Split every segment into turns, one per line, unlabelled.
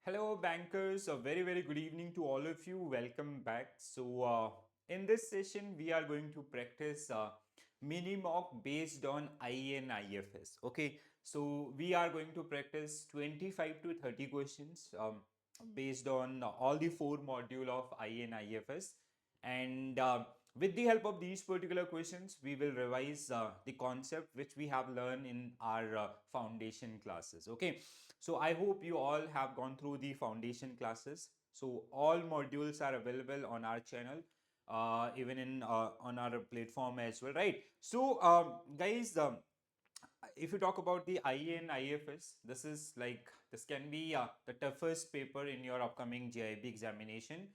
Hello, bankers. A very good evening to all of you. Welcome back. In this session, we are going to practice mini mock based on IE and IFS. Okay, so we are going to practice 25 to 30 questions based on all the four module of IE and IFS. And with the help of these particular questions, we will revise the concept which we have learned in our foundation classes. Okay, so I hope you all have gone through the foundation classes. So all modules are available on our channel, even in on our platform as well, right? So guys, if you talk about the IE and IFS, this can be the toughest paper in your upcoming JIB examination.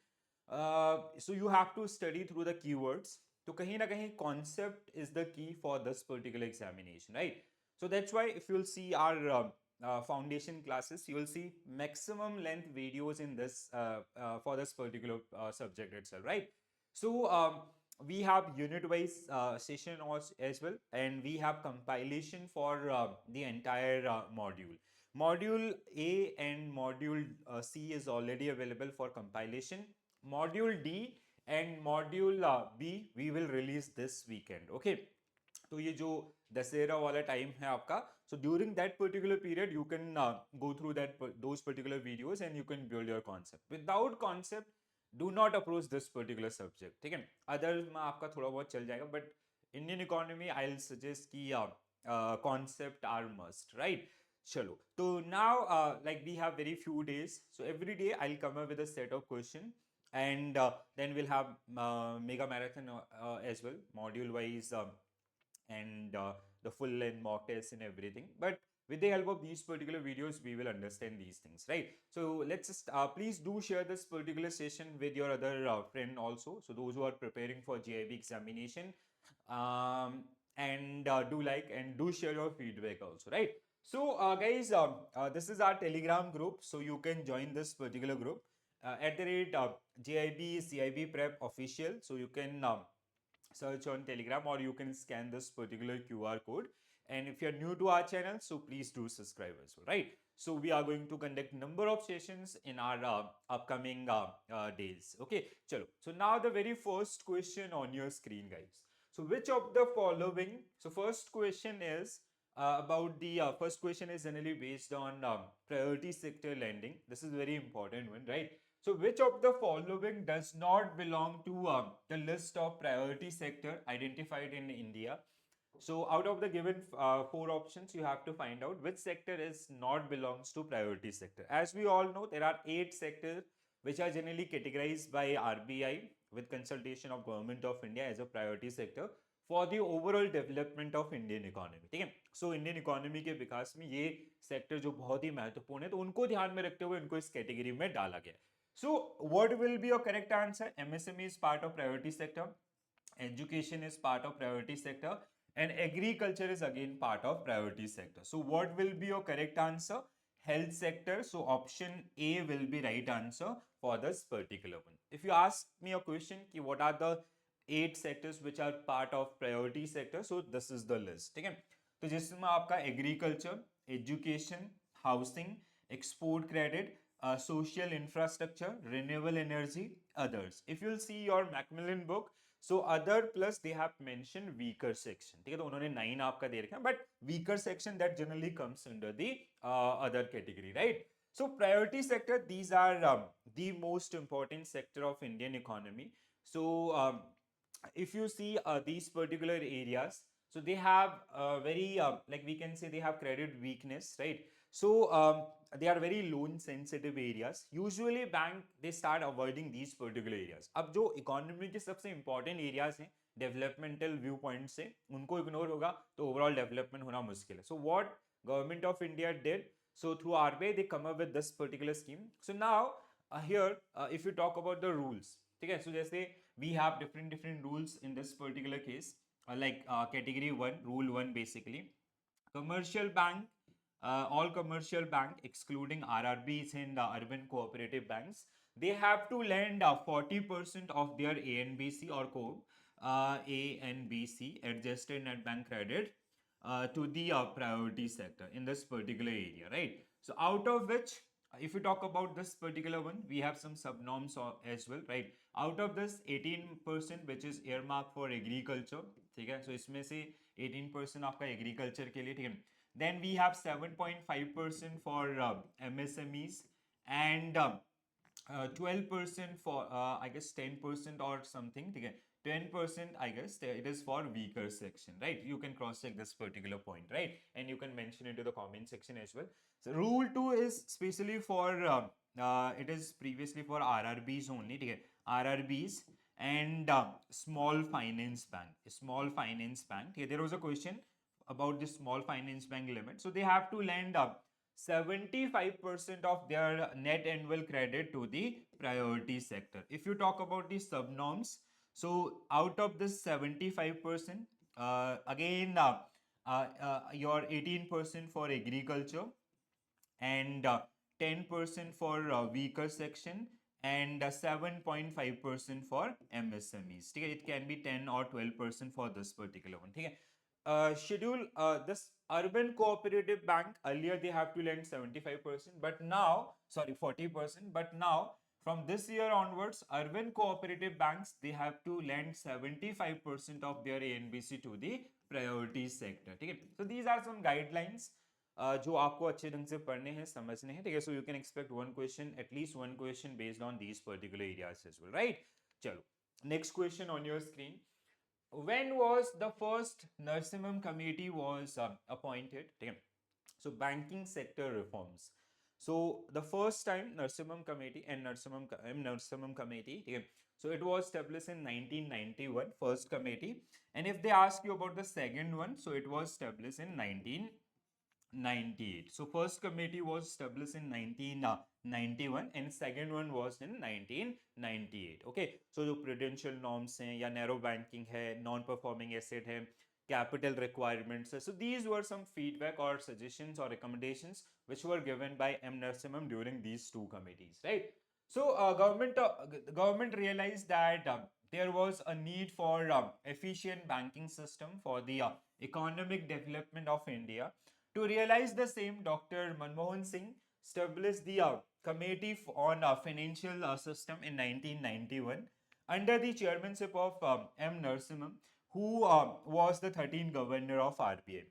So you have to study through the keywords. So kahin na kahin concept is the key for this particular examination, right? So that's why if you'll see our foundation classes, you will see maximum length videos in this for this particular subject itself, right? So we have unit wise session as well, and we have compilation for the entire module. Module A and module C is already available for compilation. Module D and module B we will release this weekend. Okay, तो ये जो दशहरा वाला time है आपका, so during that particular period you can go through those particular videos and you can build your concept. Without concept do not approach this particular subject. ठीक है, others में आपका थोड़ा बहुत चल जाएगा, but Indian economy I will suggest कि concept are must, right? चलो, तो now like we have very few days, so every day I'll come up with a set of question, and then we'll have mega marathon as well, module wise, and the full length mock tests and everything. But with the help of these particular videos, we will understand these things, right? So let's just please do share this particular session with your other friend also. So those who are preparing for JIB examination, and do like and do share your feedback also, right? So guys, this is our Telegram group, so you can join this particular group at the rate JIB CIB Prep official. So you can search on Telegram, or you can scan this particular QR code. And if you're new to our channel, so please do subscribe as well, right? So we are going to conduct number of sessions in our upcoming days. Okay, chalo. So now the very first question on your screen, guys. So which of the following? So first question is about the first question is generally based on priority sector lending. This is very important one, right? So which of the following does not belong to the list of priority sector identified in India? So out of the given four options, you have to find out which sector is not belongs to priority sector. As we all know, there are 8 sectors which are generally categorized by RBI with consultation of Government of India as a priority sector for the overall development of Indian economy. ठीक है, so Indian economy के विकास में ये sector जो बहुत ही महत्वपूर्ण है, तो उनको ध्यान में रखते हुए इनको इस कैटेगरी में डाला गया. So what will be your correct answer? MSME is part of priority sector, education is part of priority sector, and agriculture is again part of priority sector. So what will be your correct answer? Health sector. So option A will be right answer for this particular one. If you ask me a question ki what are the 8 sectors which are part of priority sector, so this is the list. ठीक है, तो जिसमें आपका agriculture, education, housing, export credit, social infrastructure, renewable energy, others. If you'll see your Macmillan book, so other plus they have mentioned weaker section. ठीक है, तो उन्होंने 9 आपका दे रखा है, but weaker section that generally comes under the other category, right? So priority sector, these are the most important sector of Indian economy. So if you see these particular areas, so they have very like we can say they have credit weakness, right? So they are very loan sensitive areas. Usually bank they start avoiding these particular areas. अब जो economy के सबसे important areas हैं developmental viewpoint से उनको ignore होगा तो overall development होना मुश्किल है. So what government of India did, so through RBI they come up with this particular scheme. So now here if you talk about the rules, ठीक है, so जैसे we have different rules in this particular case, like category 1, rule 1 basically, commercial bank, all commercial bank excluding RRBs and urban cooperative banks, they have to lend 40% of their A and BC or code A and BC adjusted net bank credit to the priority sector in this particular area, right? So out of which if you talk about this particular one, we have some subnorms as well, right? Out of this 18% which is earmarked for agriculture, ठीक है? So इसमें से 18% आपका agriculture के लिए, ठीक है? Then we have 7.5% for MSMEs and 12% for I guess 10% or something, ठीक है? 10% I guess it is for weaker section, right? You can cross check this particular point, right? And you can mention it to the comment section as well. So rule 2 is specially for it is previously for RRBs only, ठीक है? RRBs and small finance bank, ठीक है? There was a question about the small finance bank limit, so they have to lend 75% of their net annual credit to the priority sector. If you talk about the subnorms, so out of this 75%, again your 18% for agriculture and 10% for weaker section and 7.5% for MSMEs. ठीक है? It can be 10 or 12% for this particular one. ठीक है? Schedule this urban cooperative bank, earlier they have to lend 75%, but now, sorry, 40%, but now from this year onwards, urban cooperative banks, they have to lend 75% of their ANBC to the priority sector. ठीक है? So these are some guidelines जो आपको अच्छे ढंग से पढ़ने हैं, समझने हैं, ठीक है? So you can expect one question, at least one question based on these particular areas as well, right? चलो, next question on your screen. When was the first Narsimham committee was appointed? ठीक है? So banking sector reforms. So the first time Narsimham committee and Narsimham committee, ठीक है? So it was established in 1991, first committee. And if they ask you about the second one, so it was established in 1998. So first committee was established in 1991 and second one was in 1998. Okay, so जो prudential norms हैं या narrow banking है, non-performing asset है, capital requirements है. So these were some feedback or suggestions or recommendations which were given by M. Narasimham during these two committees, right? So government realized that there was a need for efficient banking system for the economic development of India. To realize the same, Dr. Manmohan Singh established the Committee on Financial System in 1991 under the chairmanship of M. Narasimham, who was the 13th governor of RBI.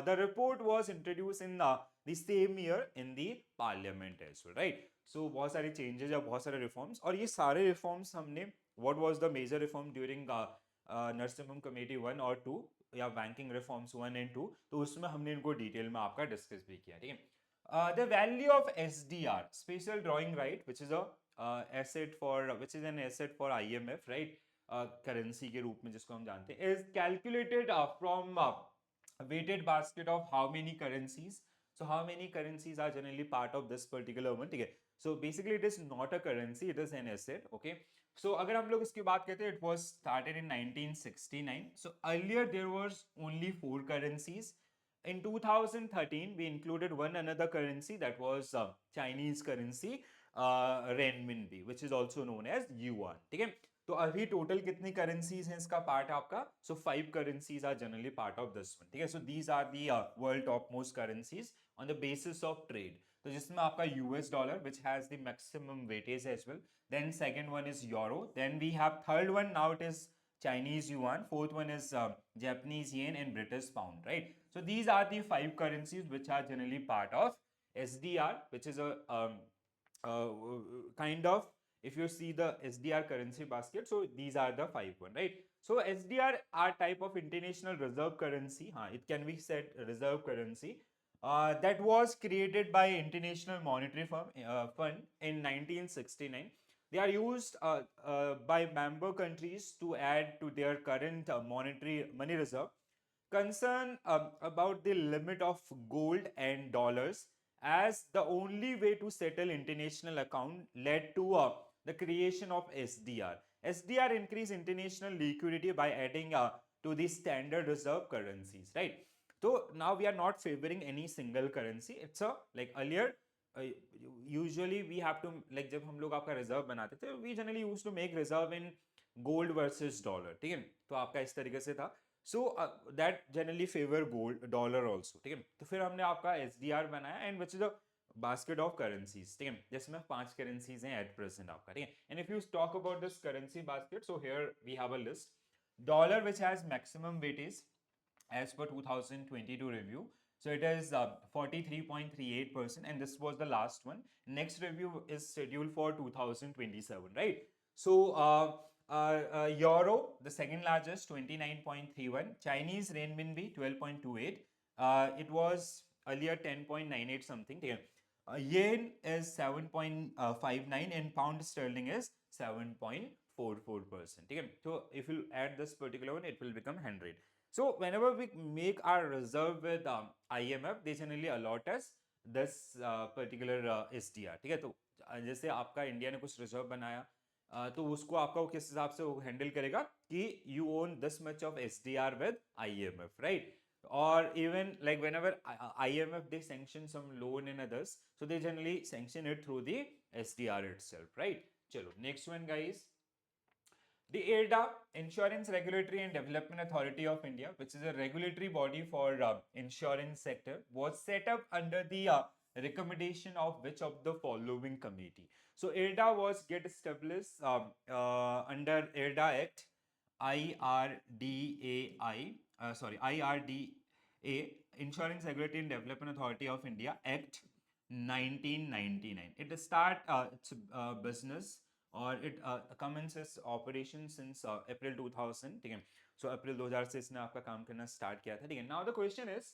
The report was introduced in the same year in the parliament as well, right? So बहुत सारे changes या बहुत सारे reforms, और ये सारे reforms हमने, what was the major reform during Narasimham Committee 1 or 2 या बैंकिंग रिफॉर्म्स 1 and 2, तो उसमें हमने इनको डिटेल में आपका डिस्कस भी किया, ठीक है? The value of SDR, special drawing right, which is a asset for, which is an asset for IMF, right? Currency के रूप में जिसको हम जानते हैं, is calculated from weighted basket of how many currencies. So how many currencies are generally part of this particular one, ठीक है? So basically it is not a currency, it is an asset, okay? So अगर हम लोग इसकी बात करते हैं, it was started in 1969. So earlier there was only 4 currencies. In 2013 we included one another currency, that was Chinese currency, renminbi, which is also known as yuan, ठीक है? तो अभी टोटल कितनी करेंसीज हैं इसका पार्ट आपका? So 5 currencies are generally part of this one, ठीक है? So these are the world top most currencies on the basis of trade. तो जिसमें आपका US dollar which has the maximum weightage as well, then second one is euro, then we have third one, now it is Chinese yuan, fourth one is Japanese yen and British pound, right? So these are the 5 currencies which are generally part of SDR, which is a kind of, if you see the SDR currency basket, so these are the 5 one, right? So SDR are type of international reserve currency, it can be said reserve currency, that was created by International Monetary Fund in 1969. They are used by member countries to add to their current monetary money reserve. Concern about the limit of gold and dollars as the only way to settle international account led to the creation of SDR. SDR increase international liquidity by adding to the standard reserve currencies, right? So now we are not favoring any single currency. It's a, like earlier, usually we have to, like जब हम लोग आपका reserve बनाते थे, we generally used to make reserve in gold versus dollar, ठीक है? तो आपका इस तरीके से था. So that generally favor gold, dollar also, ठीक है? तो फिर हमने आपका SDR बनाया, and which is a basket of currencies, ठीक है, जिसमें 5 करेंसीज हैं एट प्रेजेंट आपका, ठीक है. And if you talk about this currency basket, so here we have a list. Dollar which has maximum weightage as per 2022 review. So it is 43.38%, and this was the last one. Next review is scheduled for 2027, right? So Euro, the second largest, 29.31. Chinese renminbi, 12.28. It was earlier 10.98 something. Yeah. Yen is 7.59 and pound sterling is 7.44%. Okay. So if you add this particular one, it will become 100. So whenever we make our reserve with IMF, they generally allot us this particular SDR. ठीक है, तो जैसे आपका India ने कुछ reserve बनाया, तो उसको आपका किस हिसाब से वो हैंडल करेगा कि you own this much of SDR with IMF, right? Or even like whenever IMF they sanction some loan and others, so they generally sanction it through the SDR itself, right? Chalo, next one, guys. The IRDA, Insurance Regulatory and Development Authority of India, which is a regulatory body for insurance sector, was set up under the recommendation of which of the following committee? So IRDA was get established under IRDA Act, IRDA, Insurance Regulatory and Development Authority of India Act 1999. It start its business, और it commences operation since April 2000, ठीक है. So April 2000 से इसने आपका काम करना start किया था, ठीक है. Now the question is,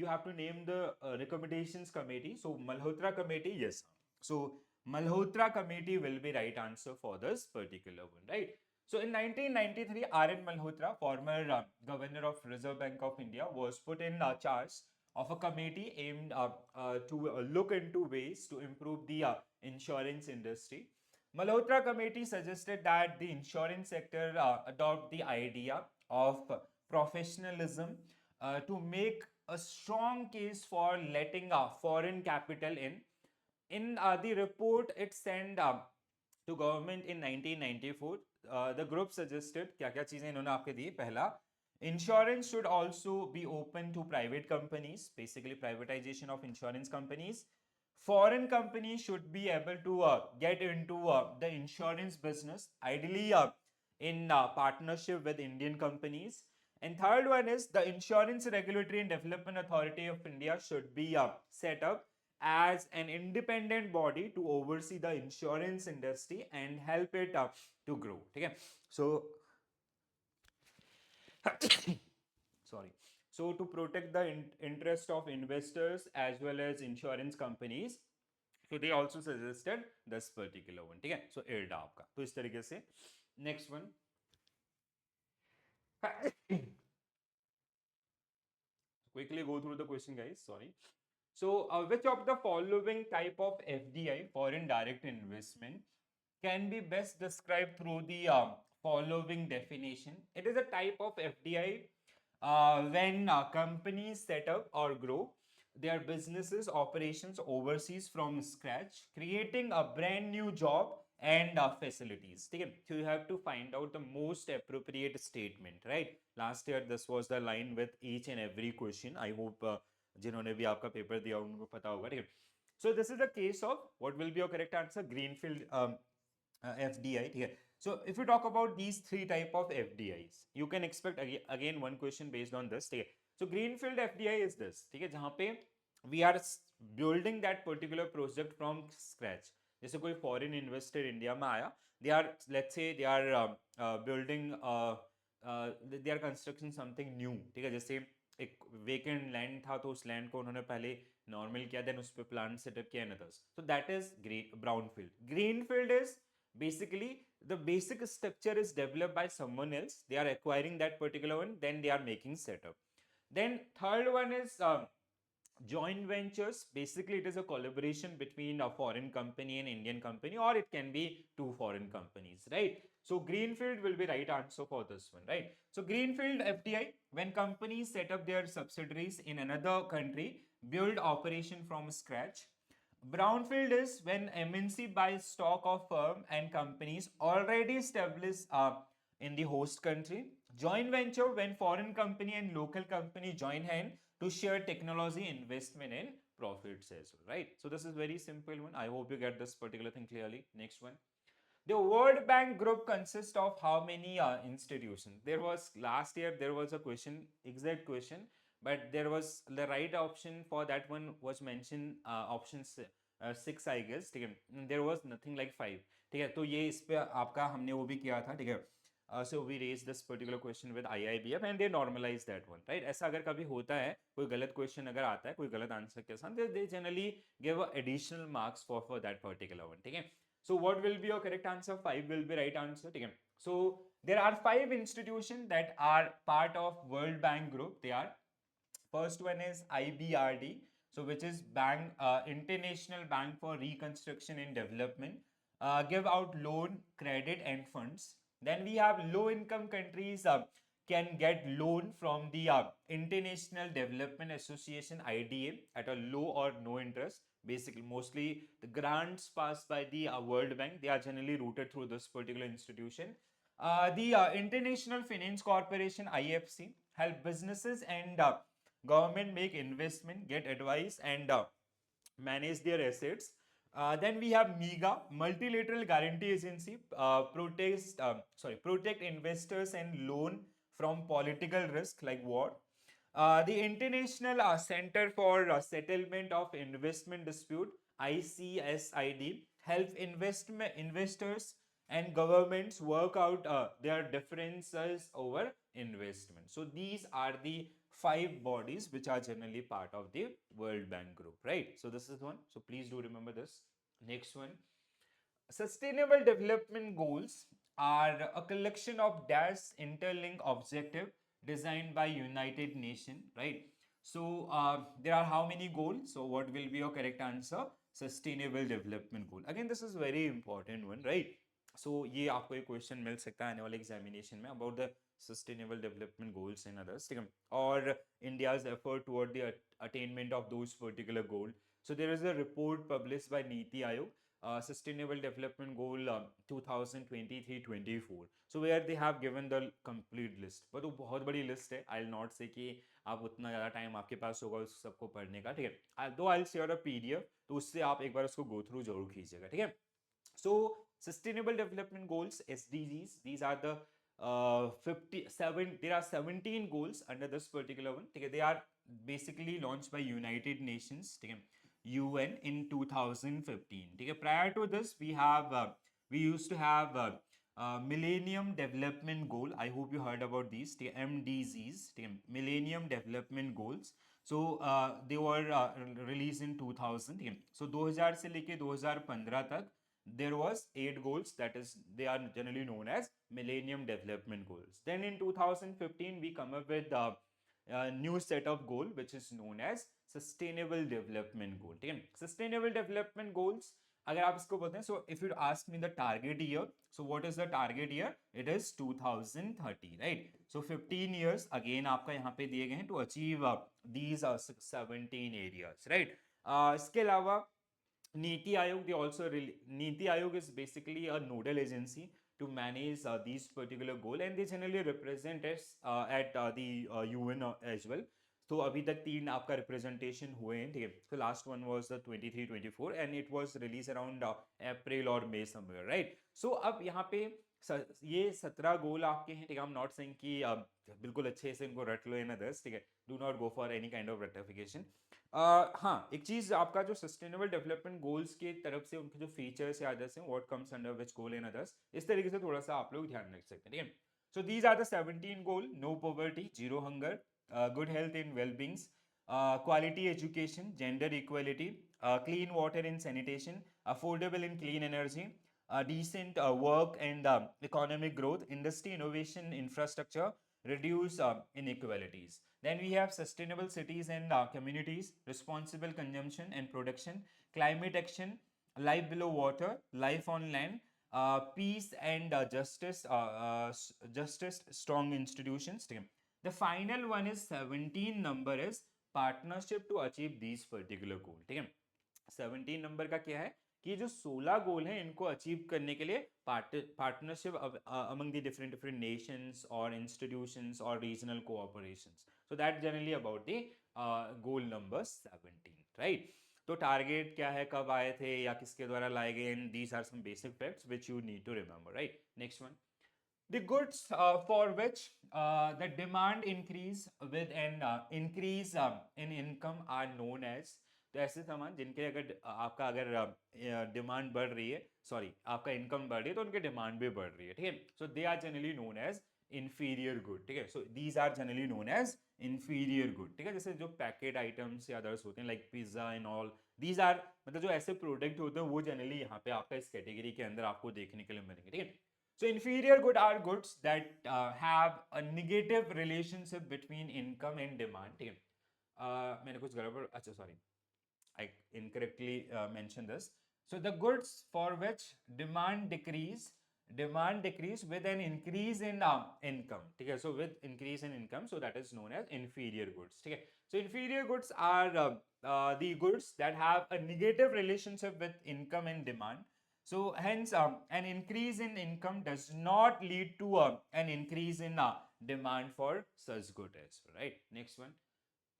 you have to name the recommendations committee. So Malhotra committee, yes. So Malhotra committee will be right answer for this particular one, right? So in 1993, R.N. Malhotra, former governor of Reserve Bank of India, was put in charge of a committee aimed to look into ways to improve the insurance industry. Malhotra committee suggested that the insurance sector adopt the idea of professionalism to make a strong case for letting foreign capital in. In the report it sent to government in 1994, the group suggested क्या-क्या चीजें इन्होंने आपके दी. पहला, insurance should also be open to private companies, basically privatization of insurance companies. Foreign companies should be able to get into the insurance business, ideally in partnership with Indian companies. And third one is the Insurance Regulatory and Development Authority of India should be set up as an independent body to oversee the insurance industry and help it to grow. Okay, so sorry. So to protect the interest of investors as well as insurance companies, so they also suggested this particular one. ठीक है, so IRDA आपका. तो इस तरीके से next one. Quickly go through the question, guys. Sorry. So, which of the following type of FDI, foreign direct investment, can be best described through the following definition? It is a type of FDI when companies set up or grow their businesses operations overseas from scratch, creating a brand new job and facilities. Okay? So you have to find out the most appropriate statement, right? Last year this was the line with each and every question. I hope जिन्होंने भी आपका paper दिया उनको पता होगा, ठीक है. So this is the case of what will be your correct answer, greenfield FDI, ठीक है. So if you talk about these three type of FDIs, you can expect again one question based on this, ठीक है. So greenfield FDI is this, ठीक है, जहाँ पे we are building that particular project from scratch. जैसे कोई foreign investor India में आया, they are, let's say they are building they are constructing something new, ठीक है. जैसे एक वेकेंट लैंड था तो उस लैंड को उन्होंने पहले नॉर्मल किया, देन उस पे प्लांट सेटअप किया and others. So that is brownfield. Greenfield is basically the basic structure is developed by someone else, they are acquiring that particular one, then they are making setup. Then third one is joint ventures. Basically it is a collaboration between a foreign company and Indian company, or it can be two foreign companies, right? So greenfield will be right answer for this one, right? So greenfield FDI, when companies set up their subsidiaries in another country, build operation from scratch. Brownfield is when MNC buys stock of firm and companies already established in the host country. Joint venture, when foreign company and local company join hand to share technology investment and profits as well, right? So this is very simple one. I hope you get this particular thing clearly. Next one. The World Bank Group consists of how many institutions? There was last year there was a question, exact question, but there was the right option for that one was mentioned option 6 I guess. ठीक है, there was nothing like 5. ठीक है, तो ये इस पे आपका हमने वो भी किया था. ठीक है, so we raised this particular question with IIBF and they normalized that one, right? ऐसा अगर कभी होता है, कोई गलत क्वेश्चन अगर आता है, कोई गलत आंसर के साथ, they generally give additional marks for that particular one. ठीक है, so what will be your correct answer? 5 will be right answer. ठीक है, so there are 5 institutions that are part of World Bank Group. They are, first one is IBRD, so which is Bank International Bank for Reconstruction and Development, give out loan, credit, and funds. Then we have low income countries can get loan from the International Development Association IDA at a low or no interest. Basically, mostly the grants passed by the World Bank, they are generally routed through this particular institution. The International Finance Corporation IFC help businesses and government make investment, get advice, and manage their assets. Then we have MIGA, Multilateral Guarantee Agency, protect investors and loan from political risk like war. The International Center for Settlement of Investment Dispute, ICSID, help investors and governments work out their differences over investment. So these are the 5 bodies which are generally part of the World Bank Group, right? So this is one. So please do remember this. Next one. Sustainable Development Goals are a collection of interlinked objective designed by United Nations, right? So there are how many goals? So what will be your correct answer? Sustainable Development Goal. Again, this is very important one, right? So ये आपको एक question मिल सकता है आने वाले examination में about the sustainable development goals and others, ठीक है, और India's effort toward the attainment of those particular goal. So there is a report published by Niti Aayog, Sustainable Development Goal 2023-24. So where they have given the complete list. but वो बहुत बड़ी list है. I'll not say कि आप उतना ज़्यादा time आपके पास होगा उस सबको पढ़ने का, ठीक है. दो I'll share a PDF, तो उससे आप एक बार उसको go through जरूर कीजिएगा, ठीक है. So Sustainable Development Goals, SDGs, these are the 57, there are 17 goals under this particular one. They are basically launched by United Nations, UN, in 2015. Prior to this, we used to have Millennium Development Goal. I hope you heard about these, MDGs, Millennium Development Goals. So they were released in 2000. So 2000 से लेके 2015 तक there was 8 goals, that is they are generally known as Millennium Development Goals. Then in 2015 we come up with a new set of goal which is known as Sustainable Development Goal. Sustainable Development Goals, अगर आप इसको बोलते हैं, so if you ask me the target year, so what is the target year? It is 2030, right? So 15 years again आपका यहाँ पे दिए गए हैं to achieve these 17 areas, right? इसके अलावा Niti Aayog, Niti Aayog is basically a nodal agency to manage these particular goal, and they generally represent us at the UN as well. तो अभी तक 3 आपका रिप्रेजेंटेशन हुए हैं, ठीक है. तो last one was the 23-24 and it was release around April और मई समवेयर, राइट. सो अब यहाँ पे ये 17 गोल आपके हैं, ठीक है. आई एम नॉट सेइंग कि बिल्कुल अच्छे से इनको रट लो इन अदर्स, ठीक है. Do not go for any kind of रटिफिकेशन. हाँ, एक चीज आपका जो सस्टेनेबल डेवलपमेंट गोल्स की तरफ से उनके जो फीचर्स या अदर्स हैं, what comes under which goal and others, इस तरीके से थोड़ा सा आप लोग ध्यान रख सकते हैं, ठीक है. So these are the 17 goal. No poverty, zero hunger, good health and well-beings, quality education, gender equality, clean water and sanitation, affordable and clean energy, decent work and economic growth, industry innovation, infrastructure, reduce inequalities. Then we have sustainable cities and communities, responsible consumption and production, climate action, life below water, life on land, peace and justice, strong institutions. The final one is 17 number is partnership to achieve these particular goal. ठीक है. 17 number का क्या है कि जो 16 गोल हैं इनको achieve करने के लिए partnership among the different nations or institutions or regional cooperations. So that generally about the goal number 17, right? तो टारगेट क्या है, कब आए थे या किसके द्वारा लाए गए, and these are some basic facts which you need to remember, right? Next one, the goods for which the demand increase with an increase in income are known as, तो ऐसे सामान जिनके अगर आपका अगर डिमांड बढ़ रही है, सॉरी आपका इनकम बढ़ रही है तो उनकी डिमांड भी बढ़ रही है, ठीक है? So they are generally known as inferior good, ठीक है? So these are generally known as inferior good, ठीक है? जैसे जो पैकेट आइटम्स या अदर्स होते हैं like pizza and all, these are मतलब जो ऐसे प्रोडक्ट होते हैं वो जनरली यहाँ पे आपका इस कैटेगरी के अंदर आपको देखने के लिए मिलेंगे, ठीक है? So inferior good are goods that have a negative relationship between income and demand, ठीक है? मैंने कुछ गड़बड़, अच्छा sorry, I incorrectly mentioned this. So the goods for which demand decrease with an increase in income, ठीक है? So with increase in income, so that is known as inferior goods, ठीक है? So inferior goods are the goods that have a negative relationship with income and demand. So hence an increase in income does not lead to an increase in demand for such good as well, right? Next one.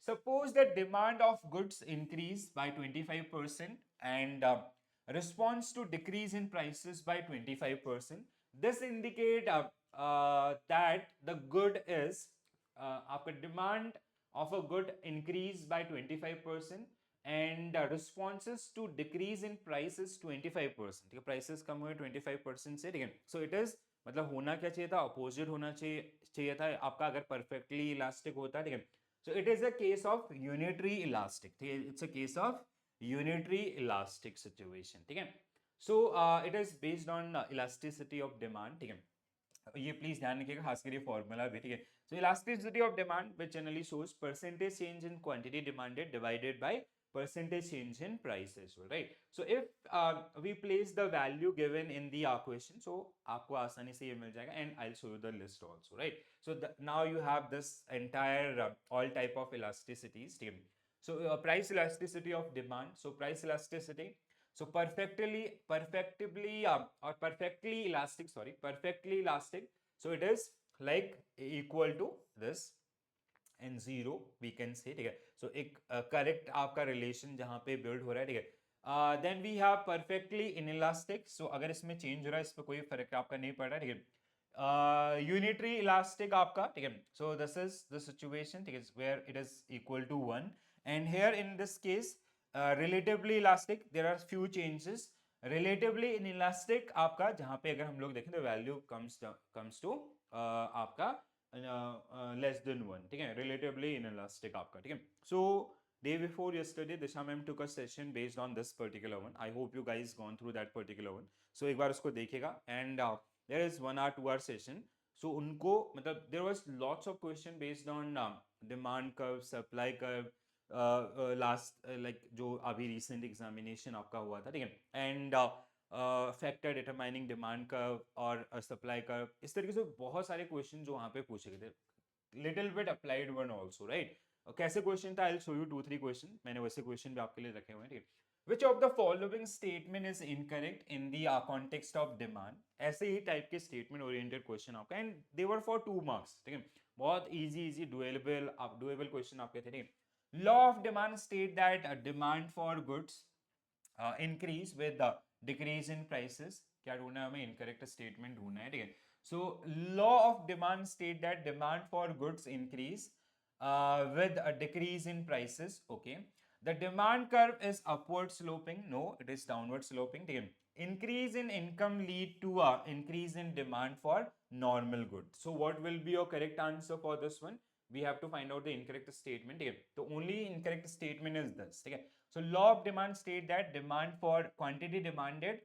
Suppose the demand of goods increase by 25% and response to decrease in prices by 25%. This indicate that the good is आपका demand of a good increase by 25% and responses to decrease in prices 25%, ठीक है? prices कम हुए 25% से, ठीक है? So it is मतलब होना क्या चाहिए था, अपोजिट होना चाहिए था आपका, अगर परफेक्टली इलास्टिक होता, ठीक है? So it is a case of unitary elastic, ठीक है? It's a case of unitary elastic situation, ठीक है? So it is based on elasticity of demand, ठीक है? ये प्लीज ध्यान रखिएगा, खास कर ये फॉर्मूला भी, ठीक है? So elasticity of demand which generally shows percentage change in quantity demanded divided by percentage change in price as well, right? So if we place the value given in the question, so आपको आसानी से ये मिल जाएगा, and I'll show you the list also, right? So now you have this entire all type of elasticities, ठीक है? So price elasticity of demand, so price elasticity, so perfectly elastic, sorry, perfectly elastic. So it is like equal to this and zero we can say, ठीक है? So एक correct आपका relation जहाँ पे build हो रहा है, ठीक है? Then we have perfectly inelastic. So अगर इसमें change हो रहा है, इस पर कोई फर्क आपका नहीं पड़ रहा है, ठीक है? Unitary elastic आपका, ठीक है? So this is the situation, ठीक है? Where it is equal to 1, and here in this case relatively elastic there are few changes. Relatively inelastic आपका जहाँ पे अगर हम लोग देखें तो value comes to आपका less than 1, ठीक है? Relatively inelastic आपका, ठीक है? So day before yesterday Disha ma'am took a session based on this particular one. I hope you guys gone through that particular one. So एक बार उसको देखिएगा, and there is 1 hour 2 hour session. So उनको मतलब there was lots of question based on demand curve, supply curve, last like जो अभी recent examination आपका हुआ था, ठीक है? And factor determining demand curve और सप्लाई कर्व, इस तरीके से बहुत सारे क्वेश्चन जो वहाँ पे पूछे गए थे, little bit applied one also, right? कैसे क्वेश्चन था, I will show you 2-3 question, मैंने वैसे क्वेश्चन भी आपके लिए रखे हुए हैं, ठीक है? Which of the following statement is incorrect in the context of demand? ऐसे ही टाइप के स्टेटमेंट ओरिएंटेड क्वेश्चन आपका, and they were for 2 marks, ठीक है? बहुत इजी डुएबल क्वेश्चन आपके थे, ठीक है? Law of demand state that demand for goods increase with the decrease in prices. क्या ढूंढना है हमें, इनकरेक्ट स्टेटमेंट ढूंढना है, ठीक है? So law of demand state that demand for goods increase with a decrease in prices, okay? The demand curve is upward sloping, no, it is downward sloping, ठीक है? Increase in income lead to a increase in demand for normal goods. So what will be your correct answer for this one? We have to find out the incorrect statement, ठीक है? तो only incorrect statement is this, ठीक है? So law of demand state that demand for quantity demanded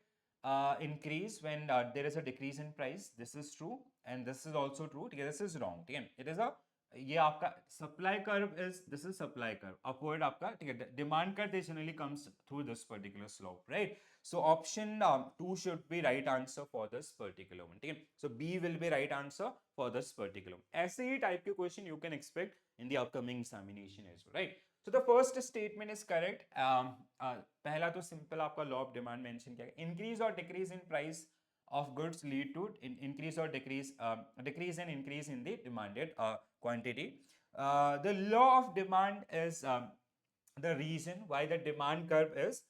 increase when there is a decrease in price. This is true and this is also true, ठीक है? This is wrong, ठीक है? It is a, ये आपका supply curve is, this is supply curve upward आपका, ठीक है? Demand curve generally comes through this particular slope, right? So option 2 should be right answer for this particular one, ठीक है? So B will be right answer for this particular. ऐसे ही type के question you can expect in the upcoming examination as well, right? So the first statement is correct. पहला तो simple आपका law of demand mention किया गया, increase और decrease in price of goods lead to increase or decrease and increase in the demanded quantity. The law of demand is the reason why the demand curve is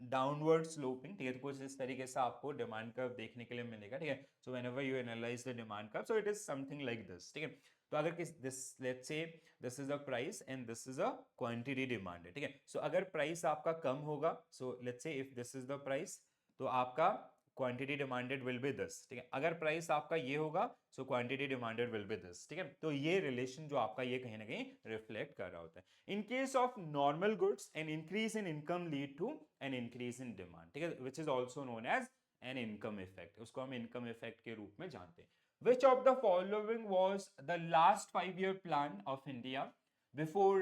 downward sloping. ठीक है, तो कुछ इस तरीके से आपको demand curve देखने के लिए मिलेगा. ठीक है, so whenever you analyze the demand curve, so it is something like this. ठीक है, तो अगर किस this let's say this is a price and this is a quantity demand है. ठीक है, so अगर price आपका कम होगा, so let's say if this is the price, तो आपका quantity demanded will be this. ठीक है, अगर प्राइस आपका ये होगा, so quantity demanded will be this. ठीक है, तो ये रिलेशन जो आपका ये कहीं ना कहीं रिफ्लेक्ट कर रहा होता है. In case of normal goods an increase in income lead to an increase in demand. ठीक है, which is also known as an income effect. उसको हम इनकम इफेक्ट के रूप में जानते हैं. Which of the following was the last 5-year plan of India before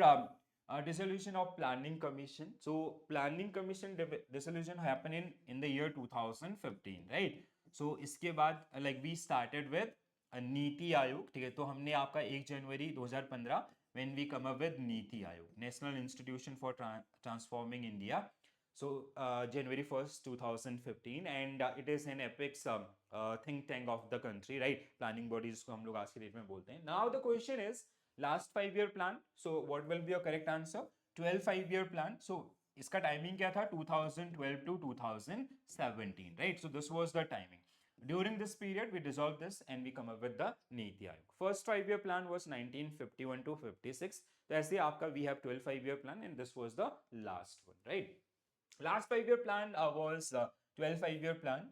dissolution of planning commission? So planning commission dissolution happened in the year 2015, right? So इसके बाद like we started with NITI Aayog. ठीक है, तो हमने आपका 1 जनवरी 2015 when we come up with NITI Aayog, National Institution for Transforming India. So January 1st 2015 and it is an apex think tank of the country, right? Planning bodies को हम लोग आज की डेट में बोलते हैं. Now the question is last 5-year plan. So what will be your correct answer? 12 5-year plan. So इसका timing क्या था? 2012 to 2017, right? So this was the timing. During this period, we dissolved this and we come up with the Niti Aayog. First 5-year plan was 1951 to 56. So as the आपका we have 12 5-year plan and this was the last one, right? Last 5-year plan was 12 5-year plan,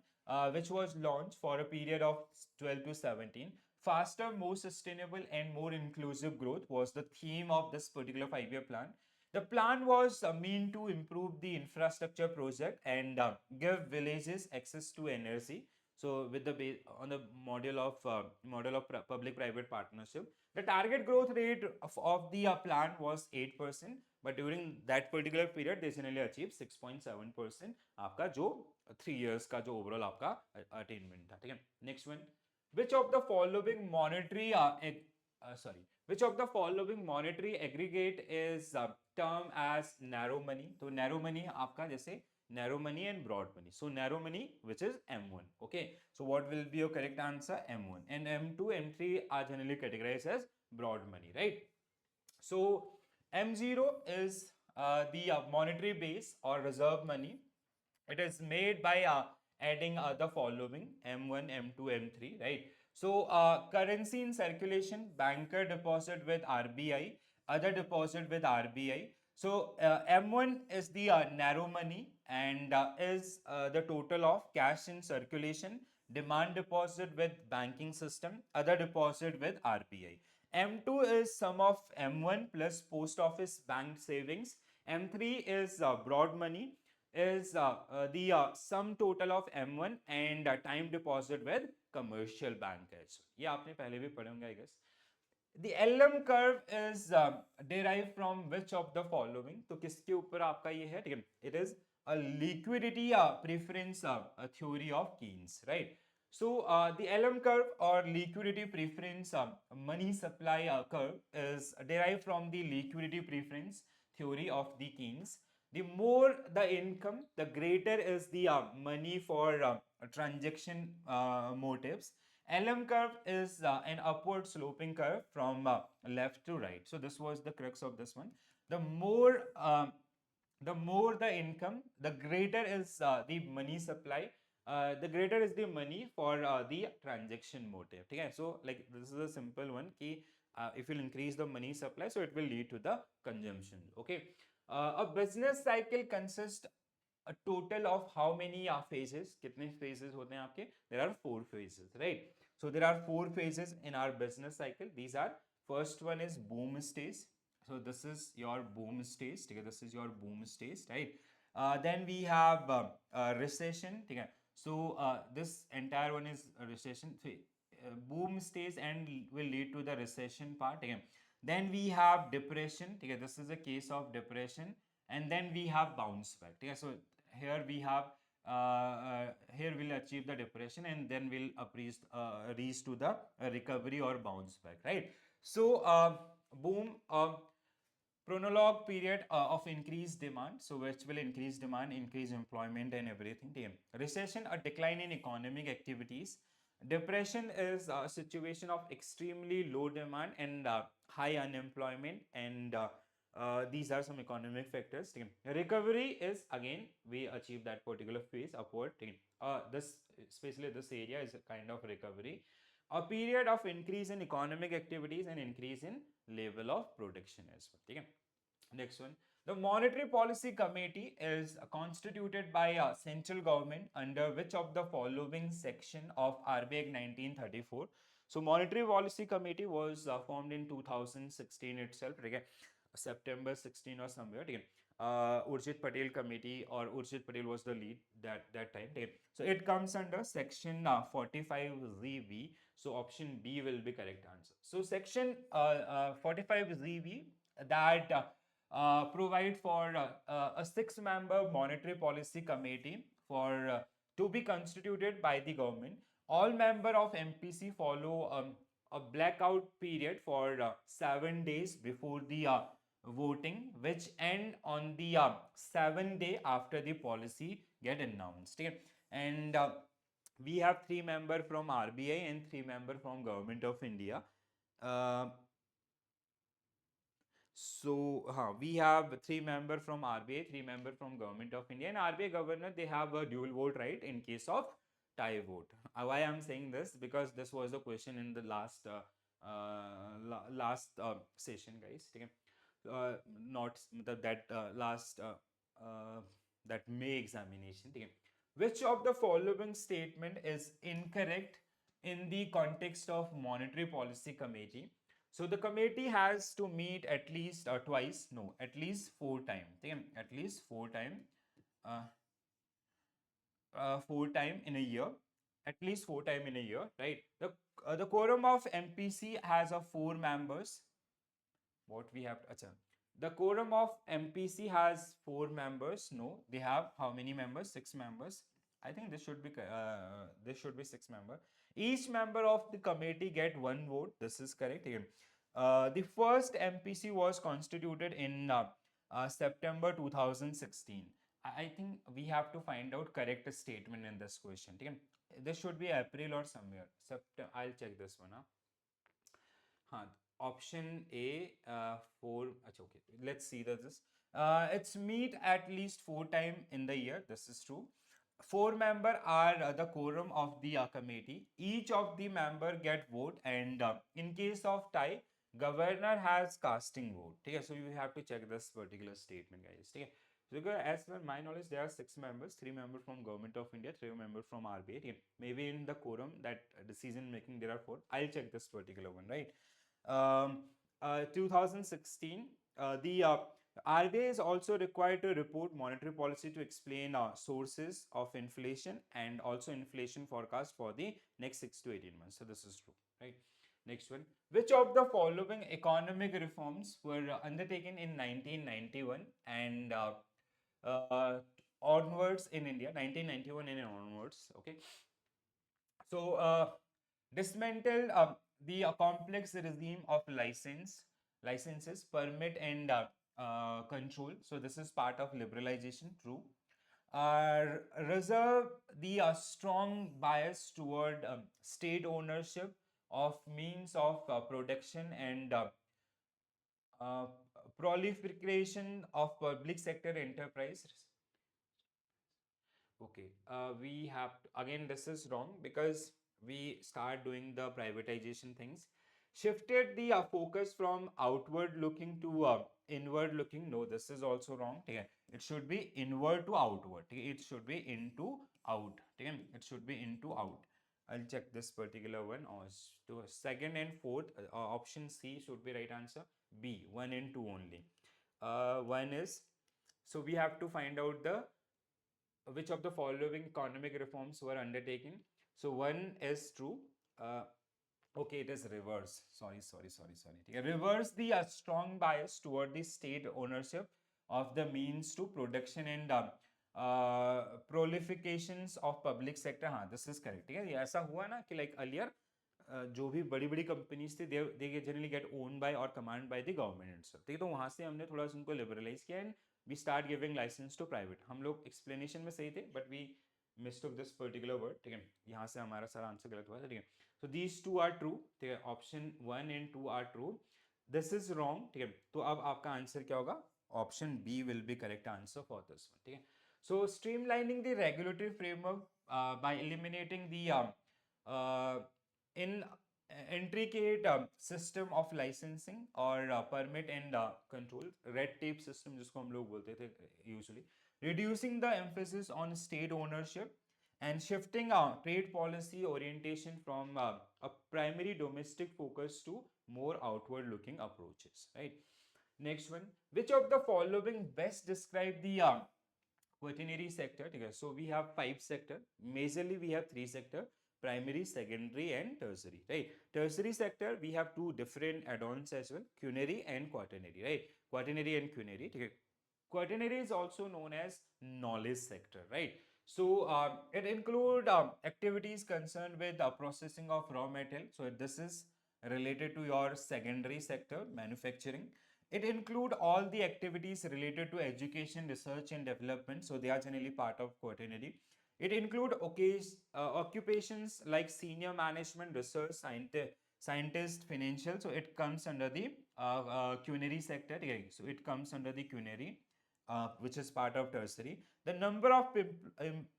which was launched for a period of 12 to 17. Faster, more sustainable, and more inclusive growth was the theme of this particular 5-year plan. The plan was meant to improve the infrastructure project and give villages access to energy. So, with the on the model of public-private partnership, the target growth rate of the plan was 8%. But during that particular period, they generally achieved 6.7% आपका जो 3 years का जो overall आपका attainment था. ठीक है, next one. Which of the following monetary which of the following monetary aggregate is termed as narrow money? तो narrow money आपका जैसे narrow money and broad money. So narrow money, which is M1. Okay. So what will be your correct answer? M1 and M2, M3 are generally categorized as broad money, right? So M0 is the monetary base or reserve money. It is made by adding the following M1, M2, M3, right? So currency in circulation, banker deposit with RBI, other deposit with RBI. So M1 is the narrow money and is the total of cash in circulation, demand deposit with banking system, other deposit with RBI. M2 is sum of M1 plus post office bank savings. M3 is broad money, is the sum total of M1 and time deposit with commercial bankers. ये आपने पहले भी पढ़े होंगे, I guess. The LM curve is derived from which of the following? तो किसके ऊपर आपका ये है? ठीक है, it is a liquidity preference theory of Keynes, right? So the LM curve or liquidity preference money supply curve is derived from the liquidity preference theory of the Keynes. The more the income, the greater is the money for transaction motives. LM curve is an upward sloping curve from left to right. So this was the crux of this one. The more the income, the greater is the money supply. The greater is the money for the transaction motive. Okay? So like this is a simple one. Ki, if you increase the money supply, so it will lead to the consumption. Okay. A business cycle consists a total of how many phases? कितने phases होते हैं आपके? There are 4 phases, right? So there are 4 phases in our business cycle. These are, first one is boom stage. So this is your boom stage. Okay, this is your boom stage, right? Then we have recession. Okay, so this entire one is a recession. So, boom stage and will lead to the recession part. Okay. Then we have depression. Okay, this is a case of depression. And then we have bounce back. Okay, so here we have here we'll achieve the depression and then we'll reach to the recovery or bounce back, right? So boom, prologue period of increased demand, so which will increase demand, increase employment and everything. Recession, a decline in economic activities. Depression is a situation of extremely low demand and high unemployment, and these are some economic factors. Recovery is again we achieve that particular phase upward. This especially this area is a kind of recovery, a period of increase in economic activities and increase in level of production as well. Next one, the Monetary Policy Committee is constituted by a central government under which of the following section of RBI Act 1934. So Monetary Policy Committee was formed in 2016 itself, okay? September 16 or somewhere. Okay? Urjit Patel committee, or Urjit Patel was the lead that time. Okay? So it comes under section 45ZV. So option B will be correct answer. So section 45ZV that provide for a 6-member monetary policy committee for to be constituted by the government. All member of MPC follow a blackout period for 7 days before the voting, which end on the 7th day after the policy get announced. Okay? And we have 3 member from RBI and 3 member from Government of India. We have 3 member from RBI, 3 member from Government of India, and RBI governor, they have a dual vote right in case of tie vote. Why I'm saying this? Because this was a question in the last session, guys. Okay? Not that last that May examination. Okay? Which of the following statement is incorrect in the context of Monetary Policy Committee? So the committee has to meet at least twice, no, at least 4 times. At least 4 times, 4 times in a year. At least 4 times in a year, right? The quorum of MPC has 4 members. What we have to, the quorum of MPC has 4 members. No, they have how many members? 6 members. I think this should be 6 members. Each member of the committee get 1 vote. This is correct. Again, the first MPC was constituted in September 2016. I think we have to find out correct statement in this question. Okay? This should be April or somewhere. I'll check this one. Option A, 4. Okay, let's see this. It's meet at least 4 times in the year. This is true. 4 member are the quorum of the committee. Each of the member get vote, and in case of tie, governor has casting vote. Okay, so you have to check this particular statement, guys. Okay. So as per my knowledge, there are 6 members, 3 members from Government of India, 3 members from RBI. Okay. Maybe in the quorum that decision making there are 4. I'll check this particular one, right? 2016, the RBI is also required to report monetary policy to explain sources of inflation and also inflation forecast for the next 6 to 18 months. So this is true, right? Next one. Which of the following economic reforms were undertaken in 1991 and onwards in India? 1991 and onwards. Okay. So dismantled the complex regime of licenses, permit, and control. So this is part of liberalization. True. Reserve the strong bias toward state ownership of means of production and uh, proliferation of public sector enterprise. Okay, we have to, again, this is wrong because we start doing the privatization things. Shifted the focus from outward looking to inward looking. No, this is also wrong. Okay. It should be inward to outward. Okay. It should be into out. Okay. It should be into out. I'll check this particular one. To second and fourth, option C should be right answer. B, 1 and 2 only. One is, so we have to find out the which of the following economic reforms were undertaken. So one is true. Okay, it is reverse. Sorry. Reverse the strong bias toward the state ownership of the means to production and prolifications of public sector. हाँ, this is correct. ठीक है, ये ऐसा हुआ ना कि like earlier जो भी बड़ी बड़ी कंपनीज थी they generally get owned by or commanded by the government itself. ठीक है, तो वहाँ से हमने थोड़ा सा उनको लिबरलाइज किया and we start giving license to private. हम लोग explanation में सही थे but we mistook this particular word. ठीक है, यहाँ से हमारा सारा आंसर गलत हुआ. ठीक है, so these two are true. ठीक है, option 1 and 2 are true. This is wrong, ठीक है। तो अब आपका आंसर क्या होगा? Option B will be correct answer for this one, ठीक है। So streamlining the regulatory framework by eliminating the in intricate system of licensing or permit and control, red tape system जिसको हम लोग बोलते थे usually, reducing the emphasis on state ownership and shifting trade policy orientation from a primary domestic focus to more outward looking approaches, right? Next one, which of the following best describe the quaternary sector? Okay, so we have 5 sector. Majorly we have 3 sector: primary, secondary, and tertiary. Right? Tertiary sector we have 2 different add-ons as well: quaternary and quaternary. Right? Quaternary and quaternary. Okay. Quaternary is also known as knowledge sector. Right? So it include activities concerned with the processing of raw material. So this is related to your secondary sector, manufacturing. It include all the activities related to education, research, and development. So they are generally part of quaternary. It include occupations like senior management, research, scientist, financial. So it comes under the quaternary sector. Yeah, so it comes under the quaternary, which is part of tertiary. The number of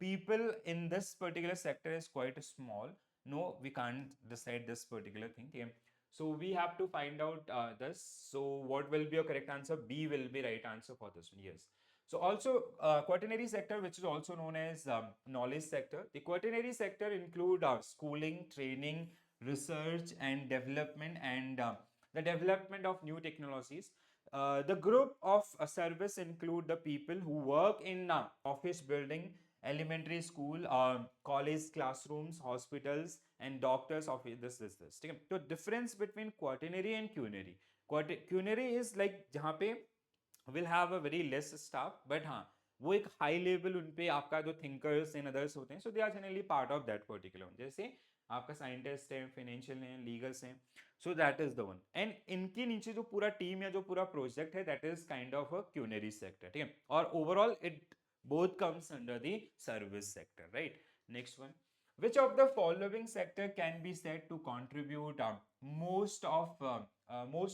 people in this particular sector is quite small. No, we can't decide this particular thing. Yeah. So we have to find out this. So what will be your correct answer? B will be right answer for this one. Yes. So also quaternary sector, which is also known as knowledge sector. The quaternary sector include schooling, training, research and development, and the development of new technologies. The group of service include the people who work in office building, elementary school, college classrooms, hospitals, and doctors of this. ठीक है? तो difference between quaternary and quinary. Quinary is like जहाँ पे will have a very less staff, but हाँ वो एक high level उन पे आपका जो thinkers and others होते हैं, so they are generally part of that particular one. जैसे आपका साइंटिस्ट है, फाइनेंशियल है, लीगल्स हैं, so that is the one. And इनके नीचे जो पूरा टीम या जो पूरा प्रोजेक्ट है, that is kind of a culinary sector, ठीक है. और overall it both comes under the service sector, right? Next one, which of the following sector can be said to contribute most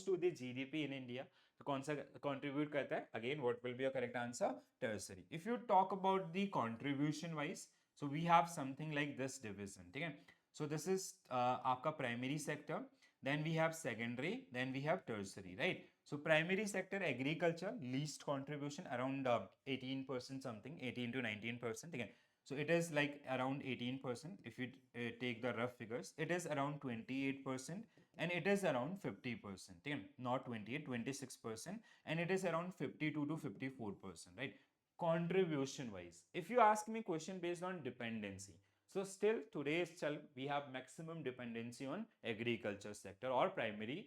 to the GDP in India? तो कौन सा contribute करता है? Again, what will be your correct answer? Tertiary. If you talk about the contribution wise, so we have something like this division, ठीक है. So this is आपका primary sector, then we have secondary, then we have tertiary, right? So primary sector agriculture, least contribution, around 18% something, 18 to 19%. Again, so it is like around 18%. If you take the rough figures, it is around 28%, and it is around 50%. Again, not 28, 26%, and it is around 52 to 54%, right? Contribution wise, if you ask me question based on dependency, so still today's chal we have maximum dependency on agriculture sector or primary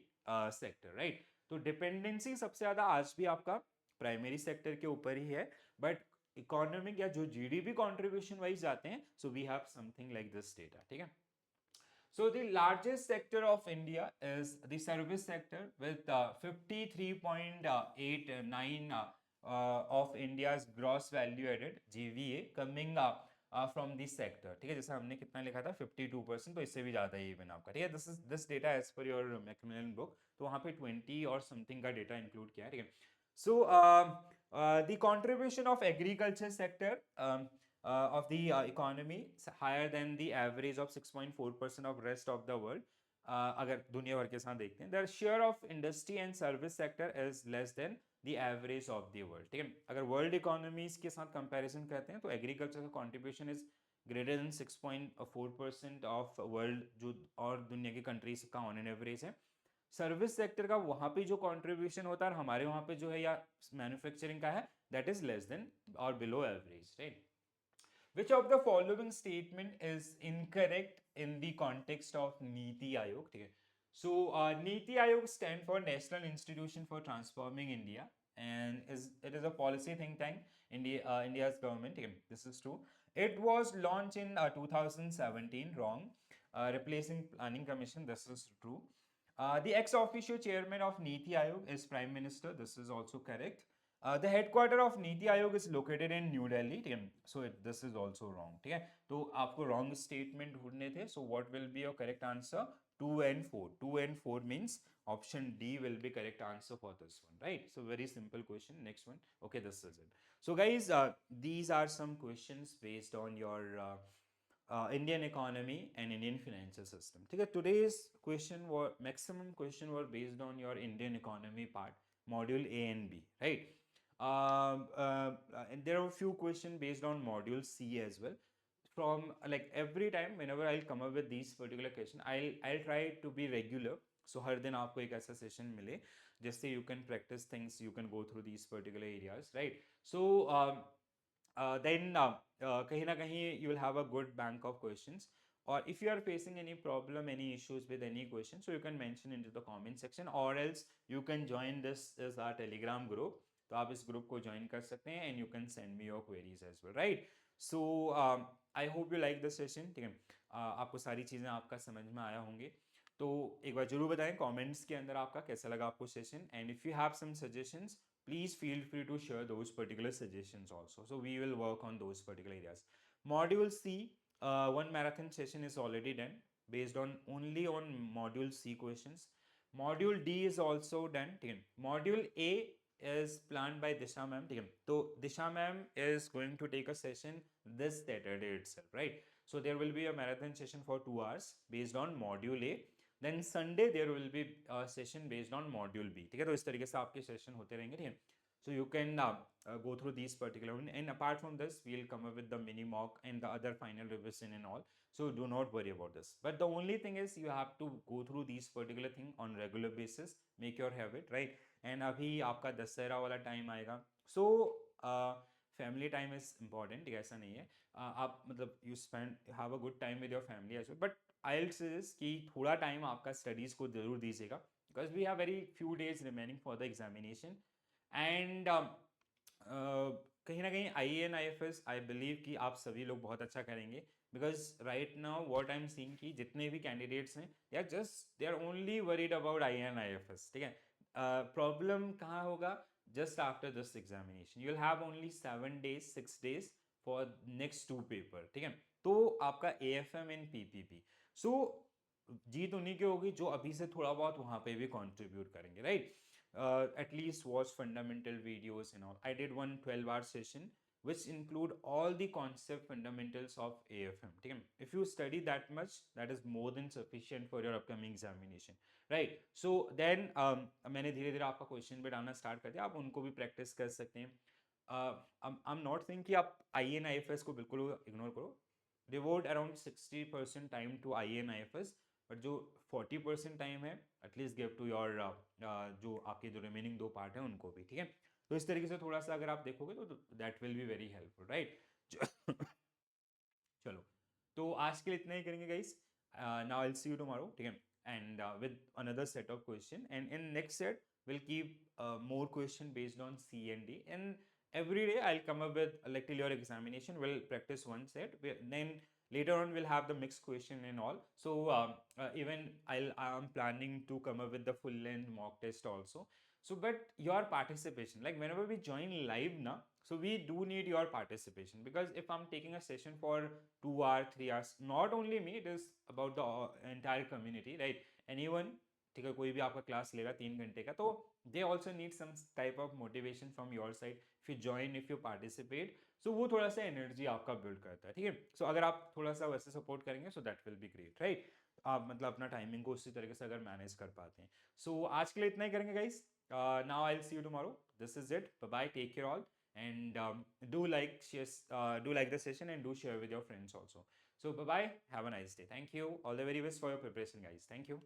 sector, right? तो dependency सबसे ज्यादा आज भी आपका primary sector के ऊपर ही है, but economic या जो जीडीपी कंट्रीब्यूशन वाइज जाते हैं, so we have something like this data, ठीक है. So the largest sector of India is the service sector with 53.89 of India's gross value added GVA coming from this sector, ठीक है. जैसे हमने कितना लिखा था 52%, तो इससे भी ज्यादा ही इवन आपका, ठीक है. This data as per your Macmillan book, तो वहां पे 20 और समथिंग का डेटा इंक्लूड किया है, ठीक है. So the contribution of agriculture sector of the economy higher than the average of 6.4% of rest of the world. अगर दुनिया भर के साथ देखते हैं, the share of industry and service sector is less than the average of the world, ठीक है. अगर वर्ल्ड इकोनॉमीज के साथ कंपैरिजन करते हैं, तो एग्रीकल्चर का contribution is greater than 6.4% of world, जो और दुनिया की कंट्रीज का ऑन एन एवरेज है. सर्विस सेक्टर का वहां पे जो कंट्रीब्यूशन होता है, और हमारे वहां पे जो है या मैन्युफैक्चरिंग का है, दैट इज लेस देन और below average, right. Which of the following statement is incorrect in the context of Niti Aayog? Okay. So Niti Aayog stand for National Institution for Transforming India, and it is a policy think tank in India's government. Okay. This is true. It was launched in 2017. Wrong. Replacing Planning Commission. This is true. The ex-officio chairman of Niti Aayog is Prime Minister. This is also correct. The headquarter of Niti Aayog is located in New Delhi. So this is also wrong. ठीक है, तो आपको wrong statement ढूंढने थे. So what will be your correct answer? 2 and 4. 2 and 4 means option D will be correct answer for this one, right? So very simple question. Next one. Okay, this is it. So guys, these are some questions based on your Indian economy and Indian financial system. Okay, today's question were maximum question were based on your Indian economy part, module A and B, right? And there are a few questions based on module C as well. From like every time whenever I'll come up with these particular question, I'll try to be regular. So हर दिन आपको एक ऐसा session मिले जिससे you can practice things, you can go through these particular areas, right? So then कहीं ना कहीं you will have a good bank of questions. Or if you are facing any problem, any issues with any question, so you can mention into the comment section, or else you can join this as our Telegram group. तो आप इस group को join कर सकते हैं and you can send me your queries as well, right? So I hope you like the session. ठीक है, आपको सारी चीज़ें आपका समझ में आया होंगे. तो एक बार जरूर बताएं कमेंट्स के अंदर आपका कैसा लगा आपको session, and if you have some suggestions please feel free to share those particular suggestions also. So we will work on those particular areas. Module C, one marathon session is already done based on only on module C questions. Module D is also done. Module A is planned by Disha ma'am. So Disha ma'am is going to take a session this Saturday itself, right? So there will be a marathon session for 2 hours based on module A. Then Sunday there will be a session based on module B. ठीक है, तो इस तरीके से आपके session होते रहेंगे. ठीक है, so you can go through these particular one, and apart from this we'll come up with the mini mock and the other final revision and all. So do not worry about this, but the only thing is you have to go through these particular thing on regular basis, make your habit, right? And अभी आपका दशहरा वाला time आएगा, so family time is important. ऐसा नहीं है, आप मतलब you spend have a good time with your family as well, but I suggest कि थोड़ा टाइम आपका स्टडीज़ को जरूर दीजिएगा, because we have very few days remaining for the examination. And कहीं ना कहीं IE&IFS आई बिलीव कि आप सभी लोग बहुत अच्छा करेंगे, because right now what I am seeing कि जितने भी कैंडिडेट्स हैं they are only worried about IE&IFS. ठीक है, प्रॉब्लम कहाँ होगा? Just after this examination you'll have only 7 days 6 days for next 2 paper. ठीक है, तो आपका AFM and PPP, so जीत उन्हीं की होगी जो अभी से थोड़ा बहुत वहां पे भी contribute करेंगे, right? At least watch fundamental videos and all. I did one 12-hour session which include all the concept fundamentals of AFM. ठीक है, if you study that much, that is more than sufficient for your upcoming examination, right? So then मैंने धीरे धीरे आपका question भी डालना start कर दिया, आप उनको भी प्रैक्टिस कर सकते हैं. आई एम नॉट थिंक कि आप IE&IFS को बिल्कुल इग्नोर करो. Devote around 60% time to IE&IFS, but जो 40% टाइम है एटलीस्ट गिव टू योर जो आपके जो रिमेनिंग 2 पार्ट हैं उनको भी. ठीक है, तो इस तरीके से थोड़ा सा अगर आप देखोगे तो that will be very helpful, right? चलो, तो आज के लिए इतना ही करेंगे guys. Now I will see you tomorrow. ठीक है, and with another set of question, and in next set we'll keep more question based on C and D, and every day I'll come up with like till your examination we'll practice one set, then later on we'll have the mixed question and all. So even I'm planning to come up with the full length mock test also. So but your participation, like whenever we join live now, so we do need your participation, because if I'm taking a session for 2 hours 3 hours, not only me, it is about the entire community, right? Anyone, ठीक है, कोई भी आपका class लेगा 3 घंटे का, तो they also need some type of motivation from your side. If you join, if you participate, so वो थोड़ा सा एनर्जी आपका बिल्ड करता है. ठीक है, सो अगर आप थोड़ा सा वैसे सपोर्ट करेंगे so that will be great, right? आप मतलब अपना टाइमिंग को उसी तरीके से अगर मैनेज कर पाते हैं. सो आज के लिए इतना ही करेंगे guys. Now I will see you tomorrow. This is it. Bye bye, take care all, and do like the session and do share with your friends also. So bye bye, have a nice day. Thank you, all the very best for your preparation guys. Thank you.